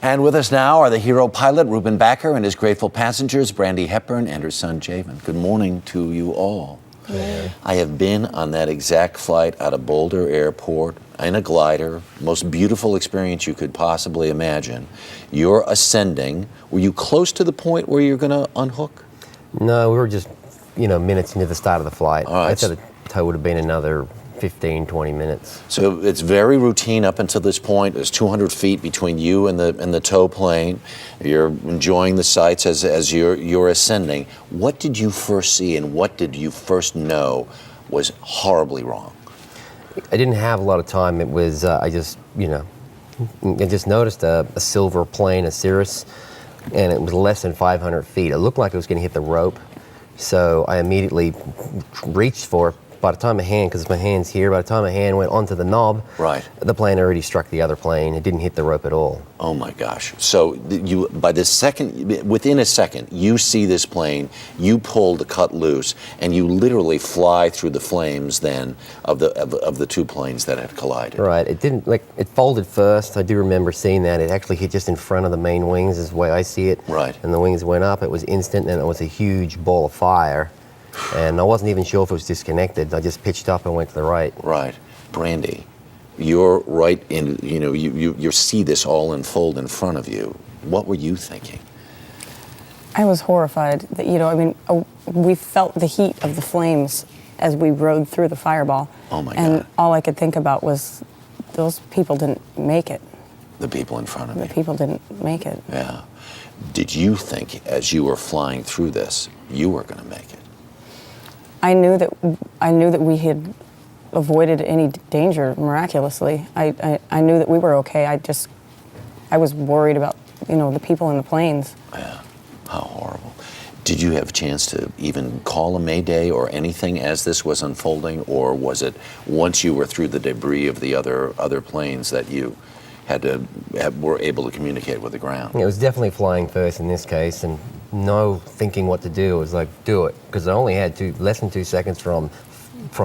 And with us now are the hero pilot, Ruben Bakker, and his grateful passengers, Brandy Hepburn and her son, Javen. Good morning to you all. Yeah. I have been on that exact flight out of Boulder Airport in a glider, most beautiful experience you could possibly imagine. You're ascending. Were you close to the point where you're going to unhook? No, we were just, minutes into the start of the flight. All right. I thought the tow would have been another 15, 20 minutes. So it's very routine up until this point. There's 200 feet between you and the tow plane. You're enjoying the sights as you're ascending. What did you first see and what did you first know was horribly wrong? I didn't have a lot of time. It was, I just noticed a silver plane, a Cirrus, and it was less than 500 feet. It looked like it was going to hit the rope, so I immediately reached for it. By the time my hand, because my hand's here, by the time my hand went onto the knob, right, the plane already struck the other plane. It didn't hit the rope at all. Oh my gosh. So you, within a second, you see this plane, you pull the cut loose, and you literally fly through the flames then of the two planes that had collided. Right. It didn't, it folded first. I do remember seeing that. It actually hit just in front of the main wings is the way I see it. Right. And the wings went up. It was instant, and it was a huge ball of fire. And I wasn't even sure if it was disconnected. I just pitched up and went to the right. Right. Brandy, you're right in, you see this all unfold in front of you. What were you thinking? I was horrified that, we felt the heat of the flames as we rode through the fireball. Oh my God. And all I could think about was those people didn't make it. The people in front of you. The people didn't make it. Yeah. Did you think as you were flying through this, you were going to make it? I knew that we had avoided any danger miraculously. I knew that we were okay. I was worried about, the people in the planes. Yeah, how horrible. Did you have a chance to even call a mayday or anything as this was unfolding, or was it once you were through the debris of the other planes that you were able to communicate with the ground? It was definitely flying first in this case, and no thinking what to do. It was like, do it, because I only had less than 2 seconds from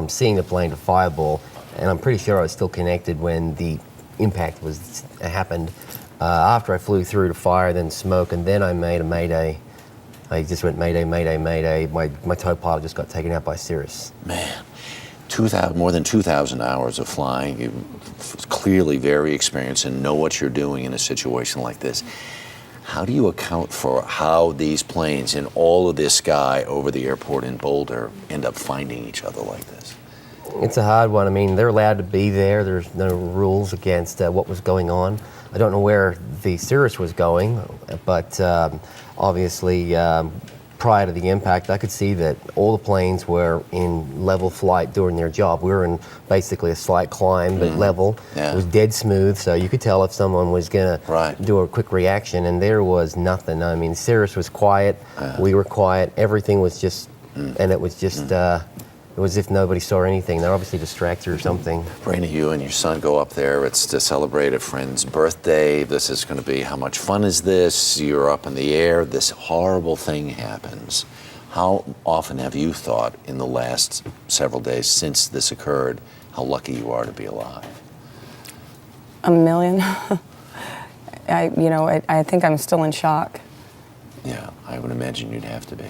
seeing the plane to fireball, and I'm pretty sure I was still connected when the impact happened. After I flew through to fire, then smoke, and then I made a mayday. I just went mayday, mayday, mayday. My tow pilot just got taken out by Cirrus. Man, more than 2,000 hours of flying. You're clearly very experienced and know what you're doing in a situation like this. How do you account for how these planes in all of this sky over the airport in Boulder end up finding each other like this? It's a hard one. I mean, they're allowed to be there. There's no rules against what was going on. I don't know where the Cirrus was going, but obviously prior to the impact, I could see that all the planes were in level flight doing their job. We were in basically a slight climb, but level. Yeah. It was dead smooth, so you could tell if someone was going to do a quick reaction, and there was nothing. I mean, Cirrus was quiet, we were quiet, everything was just, and it was just, it was as if nobody saw anything. They're obviously distracted or something. Brandy, you and your son go up there. It's to celebrate a friend's birthday. This is going to be, how much fun is this? You're up in the air. This horrible thing happens. How often have you thought in the last several days since this occurred how lucky you are to be alive? A million. I think I'm still in shock. Yeah, I would imagine you'd have to be.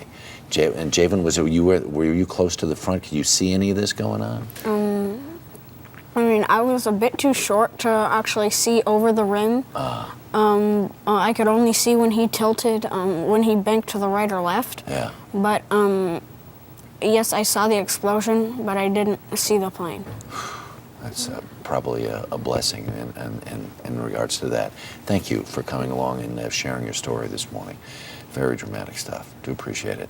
And Javen, were you close to the front? Could you see any of this going on? I was a bit too short to actually see over the rim. I could only see when he tilted, when he banked to the right or left. Yeah. But yes, I saw the explosion, but I didn't see the plane. That's probably a blessing in regards to that. Thank you for coming along and sharing your story this morning. Very dramatic stuff. Do appreciate it.